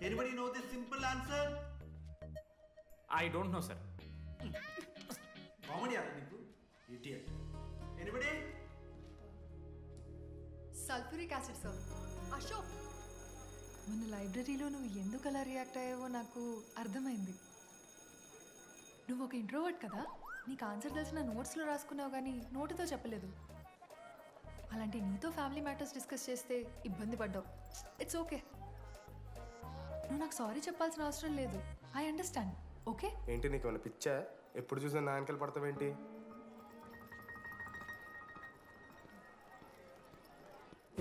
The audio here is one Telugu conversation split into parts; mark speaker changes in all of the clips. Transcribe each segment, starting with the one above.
Speaker 1: Anybody know this simple answer?
Speaker 2: I don't know, sir.
Speaker 1: Comedy నీకు idiot. Anybody?
Speaker 3: Sulphuric acid sir. Ashok, మన లైబ్రరీలో నువ్వు ఎందుకు అలా రియాక్ట్ అయ్యావో నాకు అర్థమైంది. నువ్వు ఒక ఇంట్రోవర్ట్ కదా, నీకు ఆన్సర్ తెలిసిన నోట్స్లో రాసుకున్నావు కానీ నోటితో చెప్పలేదు. అలాంటి నీతో ఫ్యామిలీ మ్యాటర్స్ డిస్కస్ చేస్తే ఇబ్బంది పడ్డావు. ఇట్స్ ఓకే, నువ్వు నాకు సారీ చెప్పాల్సిన అవసరం లేదు. I understand. ఓకే?
Speaker 4: ఏంటి నీకు ఏమైనా పిచ్చా? ఎప్పుడు చూసినా నా వెనకాల పడతావేంటి?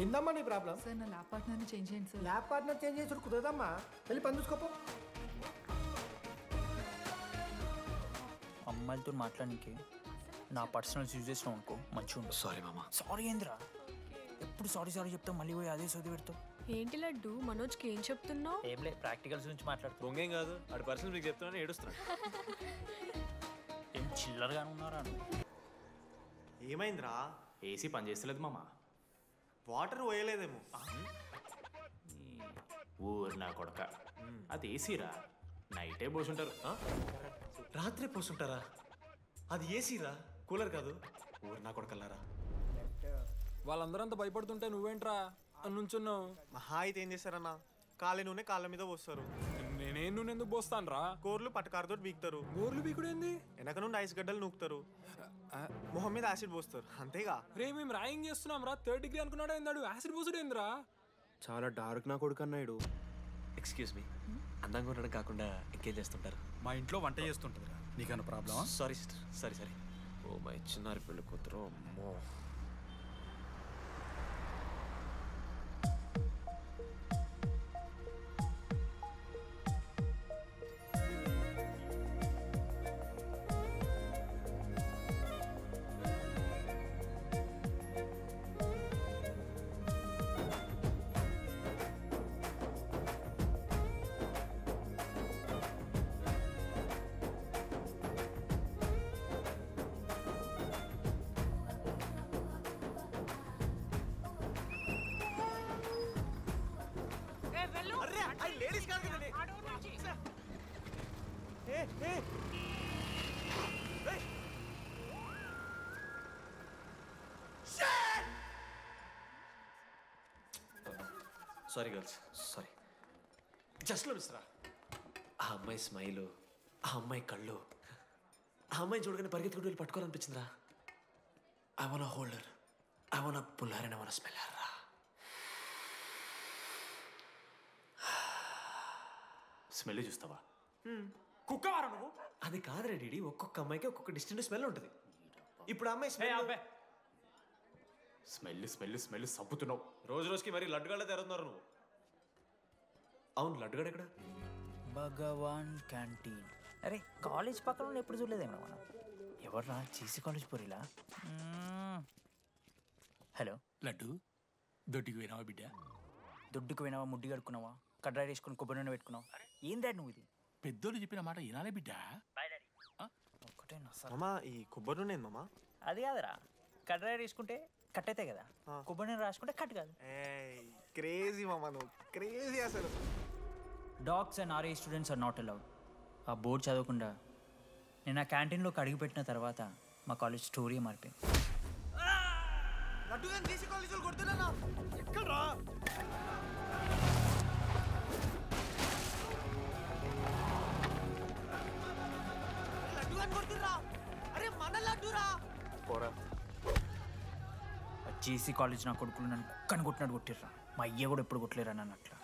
Speaker 5: ఏందమ్మా నీ ప్రాబ్లం?
Speaker 3: సార్, నా ల్యాబ్ పార్ట్నర్ని చేంజ్ చేయండి సార్.
Speaker 5: ల్యాబ్ పార్ట్నర్ చేంజ్ చేసి కుదరదమ్మా. వెళ్ళి పని చూసుకోపో.
Speaker 6: అమ్మాయిలతో మాట్లాడడానికి నా పర్సనల్స్ యూజ్ చేసినావు అనుకో మంచిగా ఉంటుంది.
Speaker 7: సారీ మామా.
Speaker 6: సారీ ఏంద్రా, ఎప్పుడు సారీ సారీ చెప్తావు, మళ్ళీ పోయి అదే సోది పెడతావు.
Speaker 8: ఏంటి లడ్డు, మనోజ్కి ఏం చెప్తున్నావు?
Speaker 6: ఏం లేదు, ప్రాక్టికల్స్ గురించి మాట్లాడుతావు.
Speaker 7: దొంగేం కాదు, ఆడి పర్సనల్ మీకు చెప్తున్నాను ఏడుస్తున్నాను.
Speaker 6: ఏం చిల్లరగానే ఉన్నారా?
Speaker 1: ఏమైందిరా?
Speaker 2: ఏసీ పని చేస్తలేదు మామ.
Speaker 1: వాటర్ పోయలేదేమో.
Speaker 2: ఊరు నా కొడక, అది ఏసీరా, నైటే పోసుంటారు.
Speaker 7: రాత్రి పోసుంటారా? అది ఏసీరా, కూలర్ కాదు. ఊరు నా కొడకల్లారా.
Speaker 5: వాళ్ళందరూ అంతా భయపడుతుంటే నువ్వేంట్రా నుంచున్నావు?
Speaker 1: మహా అయితే ఏం చేస్తారన్నా, కాళ్ళ నూనె కాళ్ళ మీద పోస్తారు.
Speaker 5: నేనేం నూనె ఎందుకు పోస్తాను రా?
Speaker 1: కోర్లు పట్టకారుతో బీకుతారు.
Speaker 5: గోర్లు బీకుడు ఏంది?
Speaker 1: వెనక నుండి ఐస్ గడ్డలు నూకుతారు. మొహం మీద యాసిడ్ పోస్తారు, అంతేగా.
Speaker 5: రే మేము ర్యాగింగ్ చేస్తున్నాం రా. 3rd డిగ్రీ అనుకున్నాడు ఏందాడు? యాసిడ్ పోసుడు ఏందిరా?
Speaker 4: చాలా డార్క్ నా కొడుకు అన్నాడు.
Speaker 7: ఎక్స్క్యూజ్ మీ, అందంగా ఉండడం కాకుండా ఇంకేం చేస్తుంటారు?
Speaker 9: మా ఇంట్లో వంట చేస్తుంటుందిరా. నీకన్నా ప్రాబ్లమా?
Speaker 7: Sorry sister, sorry sorry. Oh my చిన్నారి పెళ్ళి కూతురు, అమ్మో. Sorry girls, sorry. జస్ట్ లో మిస్రా. ఆ అమ్మాయి స్మైలు, ఆ అమ్మాయి కళ్ళు, ఆ అమ్మాయి చూడగానే పరిగెత్తుకుంటూ వెళ్ళి పట్టుకోవాలనిపించిందిరా. I want hold her, I want pull her and I want smell her రా.
Speaker 2: స్మెల్ చూస్తావా? కుక్కవారా నువ్వు?
Speaker 7: అది కాదురా డీడీ, ఒక్కొక్క అమ్మాయికి ఒక్కొక్క డిస్టింట్ స్మెల్ ఉంటుంది. ఇప్పుడు ఆ అమ్మాయి స్మెల్
Speaker 2: స్మెల్ స్మెల్ స్మెల్ సబ్బుతున్నావు.
Speaker 7: రోజు రోజుకి మరి లడ్డుగాళ్ళ తెరుతున్నారు నువ్వు. అవును, లడ్డుగాడు ఎక్కడ?
Speaker 6: భగవాన్ క్యాంటీన్. అరే కాలేజ్ పక్కన ఎప్పుడు చూడలేదేమో మనం. ఎవర్రా చేసి కాలేజ్ పోరిలా? హలో
Speaker 9: లడ్డు, దొడ్డికి పోయినావా బిడ్డ?
Speaker 6: దొడ్డుకు పోయినావా, ముడ్డి కడుక్కున్నావా, కడ్రాయి వేసుకుని కొబ్బరి నూనె పెట్టుకున్నావు? ఏం డాడ్ నువ్వు ఇది?
Speaker 9: పెద్దోళ్ళు చెప్పిన మాట వినాలే బిడ్డ.
Speaker 6: ఒక్కటే
Speaker 1: మామా, ఈ కొబ్బరి నూనె మామా?
Speaker 6: అది కాదురా, కడ్రాయి వేసుకుంటే కట్ అవుతాయి కదా, కొబ్బరి నూనె రాసుకుంటే కట్ కాదు.
Speaker 1: క్రేజీ మామా, నువ్వు క్రేజీ అసలు.
Speaker 6: Dogs and RA students are not allowed. ఆ బోర్డు చదవకుండా నేను ఆ క్యాంటీన్లోకి అడుగుపెట్టిన తర్వాత మా కాలేజ్ స్టోరీ మారిపోయింది. జేసీ కాలేజ్ నా కొడుకులు నన్ను కుక్కని కొట్టినట్టు కొట్టిర్రా. మా అయ్య కూడా ఎప్పుడు కొట్టలేరా నన్ను అట్లా.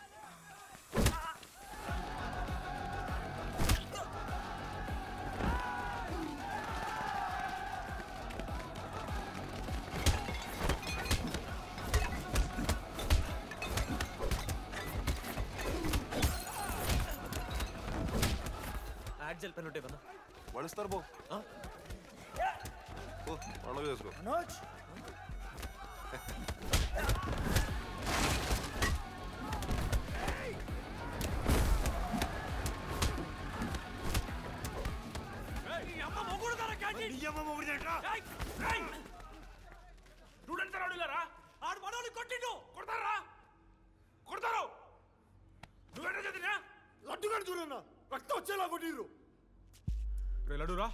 Speaker 7: యాడ్ జల్ పెన్ ఉంటే కదా
Speaker 10: వడిస్తారు బో. పండుగ చేసుకో.
Speaker 2: ఆడు మనోని కొట్టిండు, కొడతారా? కొడతారు. నువ్వేంటో చదివినా?
Speaker 11: లడ్డుగాడు చూడన్నా రక్తం వచ్చేలా కొట్టిర్రు.
Speaker 12: లడ్డురా.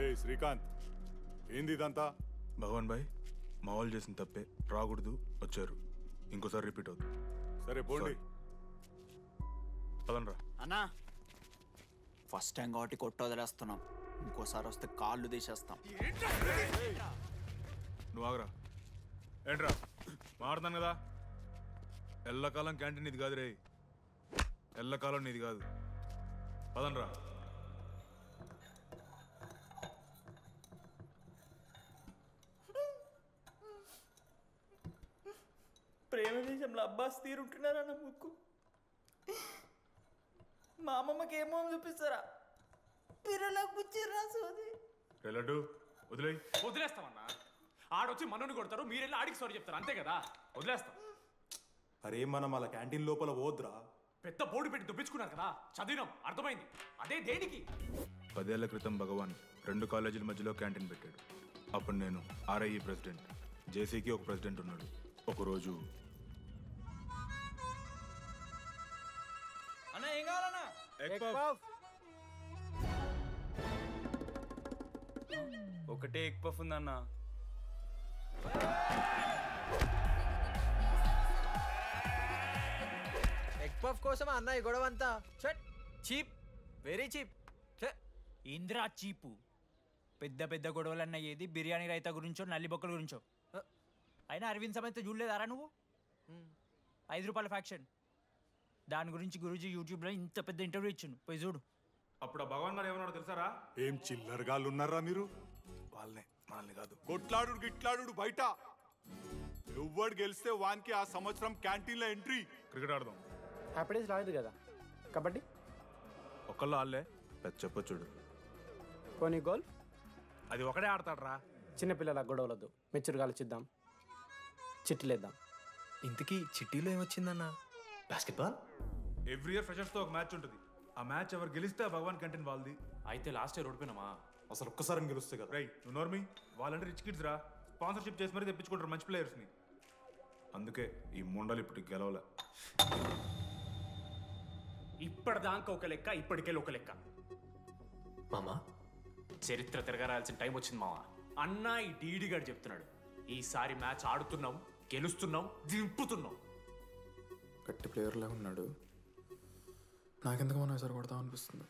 Speaker 12: ఏ శ్రీకాంత్, ఏంది ఇదంతా?
Speaker 13: భగవాన్ భాయ్, మా వాళ్ళు చేసిన తప్పే, రాకూడదు, వచ్చారు, ఇంకోసారి రిపీట్ అవుతుంది.
Speaker 12: సరే పోండి.
Speaker 13: పదనరా.
Speaker 14: అన్నా ఫస్ట్ టైం కాబట్టి కొట్టు వదిలేస్తున్నాం, ఇంకోసారి వస్తే కాళ్ళు తీసేస్తాం.
Speaker 13: నువ్వు ఆగరా. ఏంట్రా మారుతాను కదా. ఎల్లకాలం క్యాంటీన్ ఇది కాదు రే, ఎల్లకాలం నీది కాదు. పదనరా.
Speaker 6: ప్రేమ దేశంలో అబ్బాస్ తీరుంటున్నారా నా ముక్కు. మా అమ్మమ్మకి ఏమో చూపిస్తారా పిల్లలకు పుచ్చిర్రా సోది.
Speaker 13: లడ్డు వదిలే.
Speaker 2: వదిలేస్తామన్నా. ఆడొచ్చి మనోని కొడతారు, మీరెళ్ళి ఆడికి సారీ చెప్తారు, అంతే కదా. వదిలేస్తాం.
Speaker 12: అరే మనం అలా క్యాంటీన్ లోపల పోద్రా.
Speaker 2: పెద్ద బోర్డు పెట్టి దుబ్బించుకున్నారు కదా, చదివినాం, అర్థమైంది. అదే దేనికి?
Speaker 13: 10 ఏళ్ల క్రితం భగవాన్ 2 కాలేజీల మధ్యలో క్యాంటీన్ పెట్టాడు. అప్పుడు నేను ఆర్ఐఈ ప్రెసిడెంట్, జేసీకి ఒక ప్రెసిడెంట్ ఉన్నాడు. ఒకరోజు
Speaker 6: అన్న ఏం కావాలన్నా?
Speaker 4: ఒకటే ఎగ్ పఫ్ ఉందన్నా.
Speaker 15: ఎగ్ పఫ్ కోసం అన్న ఈ గొడవ అంతా. Cheap, very cheap.
Speaker 6: ఇంద్రా చీపు. పెద్ద పెద్ద గొడవలన్న ఏది బిర్యానీ రైతా గురించో నల్లి బొక్కల గురించో. అయినా అరవింద్ సమేత చూడలేదారా నువ్వు? 5 రూపాయల ఫ్యాక్షన్ దాని గురించి గురూజీ యూట్యూబ్లో ఇంత పెద్ద ఇంటర్వ్యూ ఇచ్చిండు, పోయి చూడు.
Speaker 13: అప్పుడు ఆ భగవాన్ గారు ఏమన్నాడు తెలుసారా?
Speaker 12: ఏం చిల్లరగాళ్ళు ఉన్నారా మీరు?
Speaker 13: వాళ్ళనే, మనల్ని కాదు.
Speaker 12: కొట్లాడు గిట్లాడు బయట. ఎవ్వడు గెలిస్తే వానికి ఆ సంవత్సరం క్యాంటీన్లో ఎంట్రీ.
Speaker 13: క్రికెట్ ఆడదాం.
Speaker 4: హ్యాపీ డేస్ రాలేదు కదా. కబడ్డీ
Speaker 13: ఒకళ్ళు ఆడలే, పెద్ద చెప్పొచ్చుడు.
Speaker 4: కొన్ని గోల్
Speaker 13: అది ఒకడే ఆడతాడు రా.
Speaker 4: చిన్నపిల్లల గొడవలొద్దు, మెచ్యూర్గా ఆలోచిద్దాం, చిట్టిలేద్దాం.
Speaker 14: ఇంతకీ చిట్టీలో ఏమొచ్చిందన్నా?
Speaker 7: బాస్కెట్బాల్.
Speaker 13: ఎవ్రీ ఇయర్ ఫ్రెషర్స్ తో ఒక మ్యాచ్ ఉంటుంది. ఆ మ్యాచ్ ఎవరు గెలిస్తే ఆ భగవాన్ క్యాంటీన్ వాళ్ళది.
Speaker 2: అయితే లాస్ట్ ఇయర్ ఓడిపోయినామా?
Speaker 12: అసలు ఒక్కసారి గెలుస్తే కదా.
Speaker 13: రై నువ్వు నోర్మి. వాళ్ళంటే రిచ్ కిడ్స్ రా, స్పాన్సర్షిప్ చేసి మరీ తెప్పించుకుంటారు మంచి ప్లేయర్స్ని. అందుకే ఈ ముండలు ఇప్పుడు గెలవలే.
Speaker 2: ఇప్పటిదాకా ఒక లెక్క, ఇప్పటికెళ్ళి ఒక లెక్క.
Speaker 7: మామా
Speaker 2: చరిత్ర తిరగరాల్సిన టైం వచ్చింది మావా. అన్నా ఈ డీడీ గారు చెప్తున్నాడు, ఈసారి మ్యాచ్ ఆడుతున్నాం, గెలుస్తున్నాం, దింపుతున్నాం.
Speaker 16: గట్టి ప్లేయర్లా ఉన్నాడు. నాకెందుకు మనం ఈసారి కొడతాం అనిపిస్తుంది.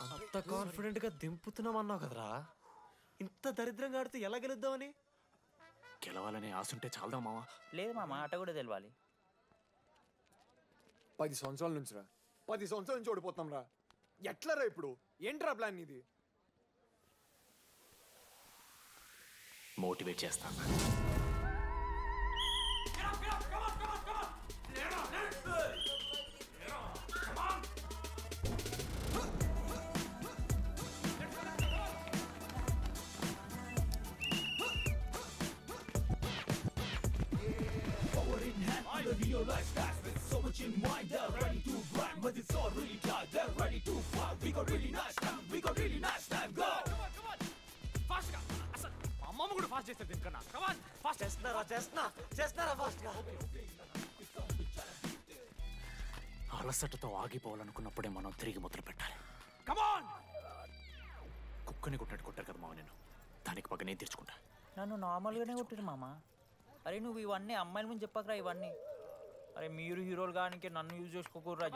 Speaker 7: అంత కాన్ఫిడెంట్ గా దింపుతున్నాం అన్నావు కదరా. ఇంత దరిద్రంగా ఆడితే ఎలా గెలుద్దామని?
Speaker 2: గెలవాలనే ఆశుంటే చాలదా మావా?
Speaker 6: లేదు మామ, ఆట కూడా తెలవాలి.
Speaker 11: 10 సంవత్సరాల నుంచి రా, 10 సంవత్సరాల నుంచి ఓడిపోతాం రా. ఎట్లరా ఇప్పుడు? ఏంట్రా ప్లాన్ ఇది?
Speaker 2: మోటివేట్ చేస్తాను. అమ్మమ్మ కూడా ఫాస్ట్ చేస్తారు దీనికన్నా. కమాన్ ఫాస్ట్
Speaker 7: చేస్తున్నారా ఫాస్ట్ గా.
Speaker 2: అలసటతో ఆగిపోవాలనుకున్నప్పుడే మనం తిరిగి మొదలు పెట్టాలి. కమాన్. కుక్కని కొట్టాడు కొట్టారు కదా మావ, నేను దానికి పక్క నేను తీర్చుకుంటా.
Speaker 6: నన్ను నార్మల్గానే కొట్టిరు మామ. అరే నువ్వు ఇవన్నీ అమ్మాయిల ముందు చెప్పకరా ఇవన్నీ. అరే మీరు హీరోలు కానీ నన్ను యూజ్ చేసుకోకూడరా.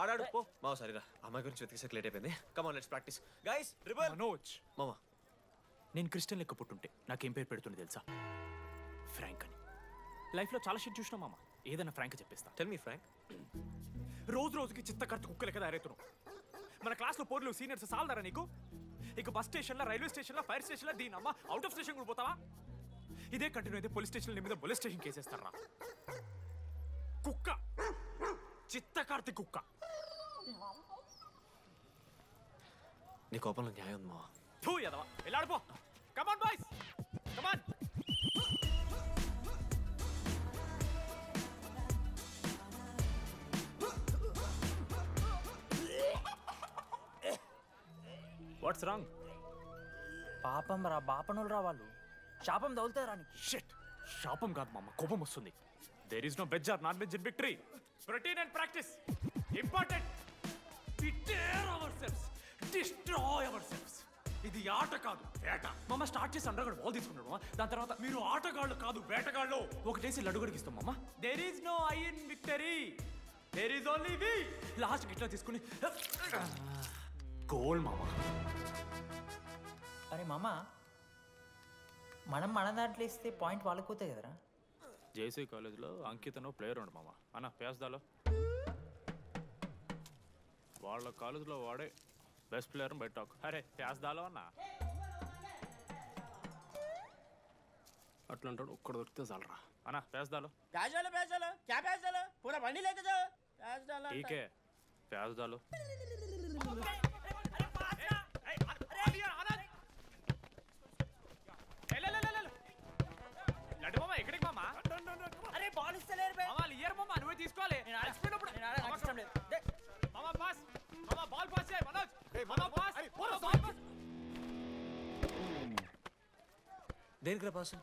Speaker 7: ఆడాడు పో మావ. సరిరా, అమ్మాయి గురించి వెతికేసరికి లేట్ అయిపోయింది. Come on let's practice guys.
Speaker 2: Manoj
Speaker 7: మామ,
Speaker 2: నేను క్రిస్టియన్ లెక్క పుట్టుంటే నాకేం పేరు పెడుతుంది తెలుసా? ఫ్రాంక్ అని. లైఫ్లో చాలా షిట్ చూసినా మామ, ఏదైనా ఫ్రాంక్ చెప్పేస్తా.
Speaker 7: Tell me frank.
Speaker 2: రోజు రోజుకి చిత్తకర్త కుక్క లెక్క తయారవుతున్నావు. మన క్లాస్లో పోర్లు సీనియర్స్ సాల్దారా నీకు? ఇక బస్ స్టేషన్లో, రైల్వే స్టేషన్లో, ఫైర్ స్టేషన్లో దీని అమ్మ అవుట్ ఆఫ్ స్టేషన్ కూడా పోతావా? ఇదే కంటిన్యూ అయితే పోలీస్ స్టేషన్ మీద పోలీస్ స్టేషన్ కేసేస్తారా? కుక్క, చిత్తకార్తి కుక్క.
Speaker 7: నీ కోపంలో న్యాయం ఉంది మావా.
Speaker 2: తూ ఎదవా, వెళ్ళాడిపో. Come on boys, come on. What's wrong?
Speaker 6: పాపం రా, బాపనులు రా వాళ్ళు. శాపం తగులుతారా నీకు?
Speaker 2: షిట్, శాపం కాదు మామ, కోపం వస్తుంది. There is no veg or non veg in victory. Protein and practice important. We dare ourselves, destroy ourselves. ఇది ఆట కాదు, వేట. మామ స్టార్ట్ చేసి అండర్గాడు బాల్ తీసుకున్నాడు. దాని తర్వాత మీరు ఆటగాళ్ళు కాదు, వేటగాళ్ళు. ఒకటేసి లడ్డు గడిగిస్తాం మామ. There is no I in victory, there is only we. Last ఇట్లా తీసుకుని గోల్ మామ.
Speaker 6: అరే మామ, మనం మన దాంట్లో ఇస్తే పాయింట్ వాళ్ళకి పోతాయి కదరా.
Speaker 2: జేసీ కాలేజ్లో అంకితను ప్లేయర్ ఉండు మామ. అన్న పేస్దాలో వాళ్ళ కాలేజ్లో వాడే బెస్ట్ ప్లేయర్ బయట టాక్. అరే పేస్దాలో అన్న
Speaker 5: అట్లా అంటాడు. ఒక్కడ దొరికితే చాలరా
Speaker 2: అన్న పేస్దాలో.
Speaker 17: पूरा बंडी लेके जाओ।
Speaker 2: ठीक है పేస్దాలో. లడ్డు మామ ఎక్కడికి మామ?
Speaker 17: अरे बॉल इस्तलेर बे
Speaker 2: మామ ఇయర్ మామ నువ్వే తీసుకోవాలి. అలసిపోయినప్పుడు
Speaker 17: నాకు ఇష్టం లేదు.
Speaker 2: మామ పాస్, మామ బాల్ పాస్ చేయి మనోజ్. మామ పాస్, బాల్ పాస్.
Speaker 7: దేనికి పాస్?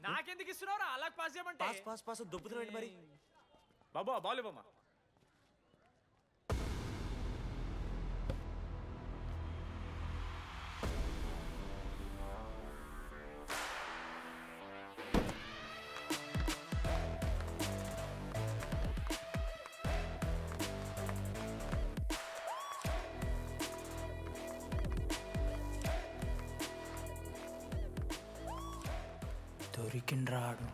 Speaker 2: నాకెందుకు ఇస్తున్నావురా అలా పాస్ చేయమంటే?
Speaker 7: పాస్ పాస్ పాస్ దొబ్బుతున్నాడు మరి.
Speaker 2: బాబు ఆ బాల్ ఇవ్వమ్మా.
Speaker 6: దొరికిండ్రాడు.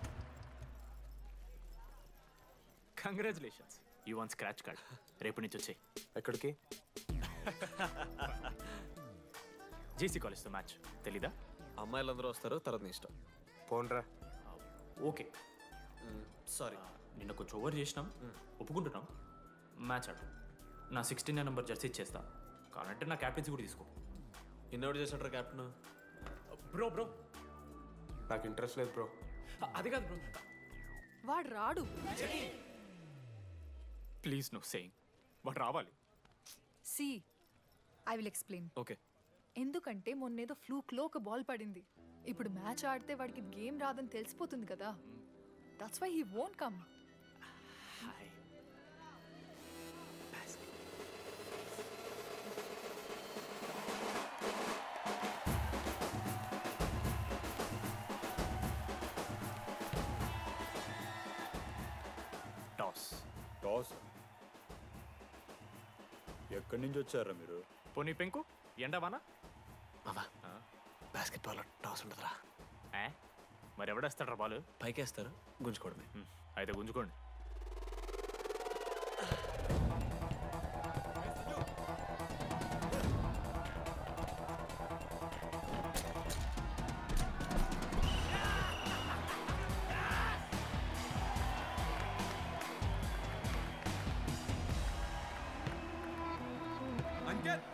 Speaker 2: Congratulations, you won scratch card. రేపు నుంచి వచ్చాయి.
Speaker 1: ఎక్కడికి?
Speaker 2: జేసీ కాలేజ్తో మ్యాచ్ తెలీదా?
Speaker 7: అమ్మాయిలందరూ వస్తారు, తర్వాత నీ ఇష్టం.
Speaker 1: పోన్రా.
Speaker 2: ఓకే
Speaker 7: సారీ,
Speaker 2: నిన్న కొంచెం ఓవర్ చేసినాం, ఒప్పుకుంటున్నాం. మ్యాచ్ ఆడు. నా 69 నెంబర్ జెర్సీ ఇచ్చేస్తా. కావాలంటే నా క్యాప్టెన్సీ కూడా తీసుకో.
Speaker 7: ఇన్నోటి చేసినట్టు క్యాప్టెన్.
Speaker 2: బ్రో బ్రో
Speaker 1: నాకు ఇంట్రెస్ట్ లేదు బ్రో.
Speaker 2: అది కాదు బ్రో.
Speaker 3: వాడు రాడు.
Speaker 2: Please no saying. వాడు రావాలి.
Speaker 3: See I will explain.
Speaker 2: Okay.
Speaker 3: ఎందుకంటే మొన్నేదో ఫ్లూక్లో ఒక బాల్ పడింది. ఇప్పుడు మ్యాచ్ ఆడితే వాడికి గేమ్ రాదని తెలిసిపోతుంది కదా. That's why he won't come.
Speaker 2: Toss.
Speaker 12: Toss ఎక్కడి నుంచి వచ్చారా మీరు?
Speaker 2: పోనీ పెంకు ఎండవానా?
Speaker 7: మామా బాస్కెట్బాల్ టాస్ ఉండదురా.
Speaker 2: మరి ఎవడేస్తాడ్రా బాల్?
Speaker 7: పైకేస్తారు, గుంజుకోవడమే.
Speaker 2: అయితే గుంజుకోండి.
Speaker 12: అంకిత్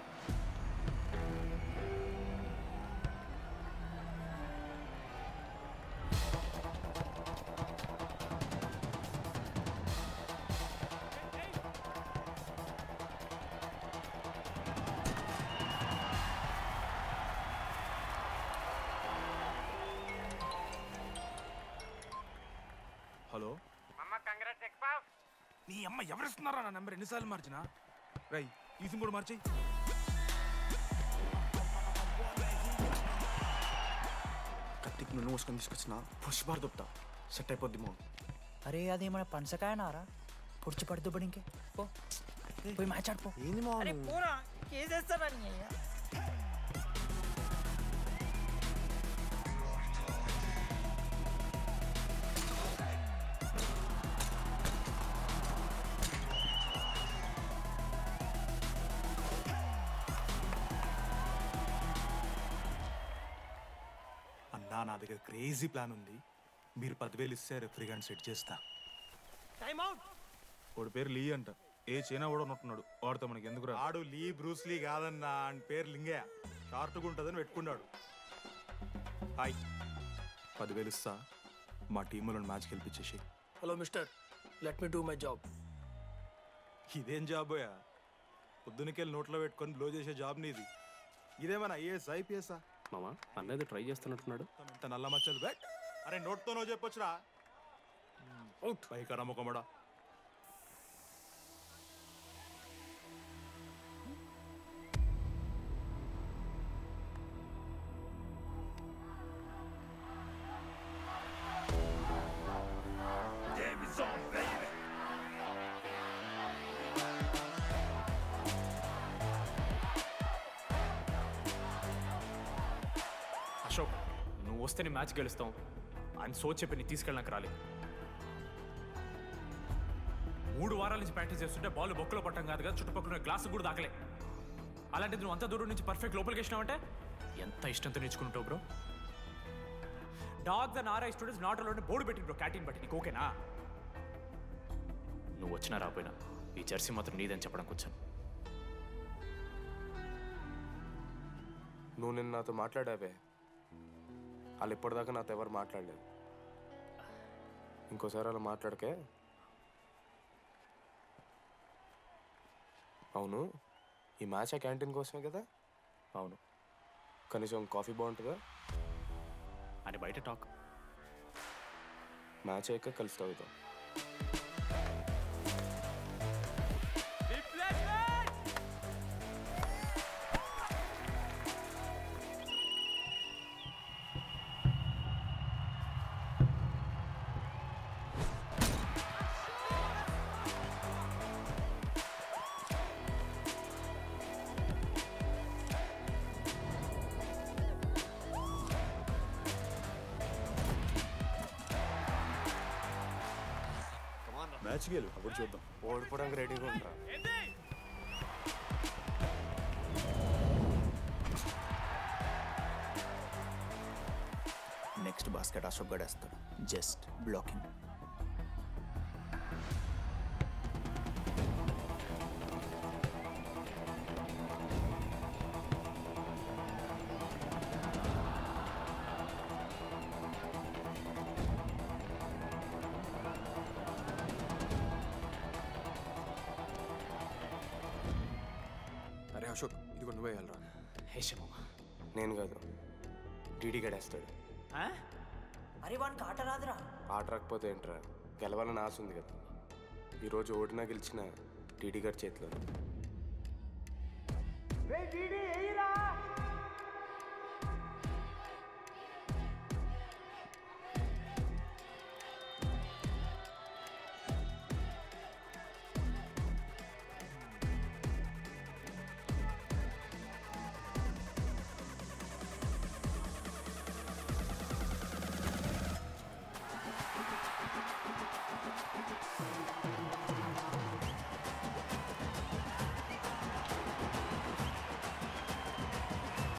Speaker 13: హలో
Speaker 17: అమ్మ కంగ్రాట్స్ ఎక్స్పావ్.
Speaker 13: నీ అమ్మ ఎవరిస్తున్నారా నా నెంబర్? ఎన్నిసార్లు మార్చినా? రై ఈ సిమ్ కూడా మార్చి.
Speaker 11: కత్తికి నూనె పోసుకొని తీసుకొచ్చిన పుష్ బార్ దొప్తా సెట్ అయిపోద్ది మో.
Speaker 6: అరే అదేమన్నా పనసకాయనారా? పొడిచి పడుతూ ఇంకే పో, పోయి మ్యాచ్ ఆడిపో.
Speaker 11: ఏంది మా
Speaker 17: అరే పూరా కేసేస్తారని.
Speaker 13: అన్నా నా దగ్గర క్రేజీ ప్లాన్ ఉంది. మీరు 10,000 ఇస్తే రెఫ్రీ గారిని సెట్ చేస్తా.
Speaker 17: Time out.
Speaker 13: వాడి పేరు లీ అంట. ఏ చైనా కూడా ఉన్నట్టున్నాడు. వాడితో మనకి ఎందుకు రా?
Speaker 12: ఆడు లీ బ్రూస్ లీ కాదన్నా, అని పేరు లింగయ్య. షార్ట్గా ఉంటుందని పెట్టుకున్నాడు.
Speaker 13: హాయ్, 10,000 ఇస్తా. మా టీంలో మ్యాచ్ గెలిపించేసి.
Speaker 5: Hello mister, let me do my job.
Speaker 13: ఇదేం జాబోయా? పొద్దునకెళ్ళి నోట్లో పెట్టుకొని బ్లో చేసే జాబ్ నీది.
Speaker 10: ఇదేమన్నా ఐఏఎస్ ఐపీఎస్
Speaker 7: మామా అన్నది ట్రై చేస్తున్నట్టున్నాడు.
Speaker 10: ఇంత నల్ల మచ్చలు బెట్. అరే నోట్తోనో చెప్పొచ్చురా. పైకరా ముఖమడా.
Speaker 2: అశోక్, నువ్వు వస్తే నీ మ్యాచ్ గెలుస్తాం అని సో చెప్పి నీ తీసుకెళ్ళడానికి రాలేదు. 3 వారాల నుంచి ప్రాక్టీస్ చేస్తుంటే బాల్ బొక్కలో పట్టం కాదు కదా, చుట్టుపక్కల గ్లాసు కూడా దాకలే. అలాంటిది నువ్వు అంత దూరం నుంచి పర్ఫెక్ట్ లోపలికి వేసినావంటే ఎంత ఇష్టంతో నేర్చుకుంటావు bro. Dogs and RI students not allowed board పెట్టి బ్రో, క్యాటీన్ బట్టి. నీకు ఓకేనా? నువ్వు వచ్చినా రాపోయినా ఈ జెర్సీ మాత్రం నీదని చెప్పడానికి వచ్చాను.
Speaker 1: నువ్వు నిన్న నాతో మాట్లాడావే, వాళ్ళు ఇప్పటిదాకా నాతో ఎవరు మాట్లాడలేదు. ఇంకోసారి అలా మాట్లాడకే. అవును, ఈ మ్యాచ్ ఆ క్యాంటీన్ కోసమే కదా?
Speaker 2: అవును.
Speaker 1: కనీసం కాఫీ బాగుంటుందా
Speaker 2: అని బయట టాక్.
Speaker 1: మ్యాచ్ అయ్యాక కలిసి తాగుతాం.
Speaker 10: మ్యాచ్ గెలు, అప్పుడు చూద్దాం.
Speaker 1: ఓడిపోవడానికి రెడీగా ఉంటా.
Speaker 14: నెక్స్ట్ బాస్కెట్ అశోక్ గడేస్తాడు. Just blocking.
Speaker 11: అరే అశోక్, ఇది నువ్వే వెళ్ళరా.
Speaker 1: నేను కాదు, డీడీ గడేస్తాడు.
Speaker 17: అరే వానికి ఆట రాదురా.
Speaker 1: ఆట రాకపోతే ఏంట్రా, గెలవాలని ఆశ ఉంది కదా. ఈరోజు ఓడినా గెలిచిన డీడీ గారి చేతిలో.
Speaker 17: డీడీ ఎయిరా.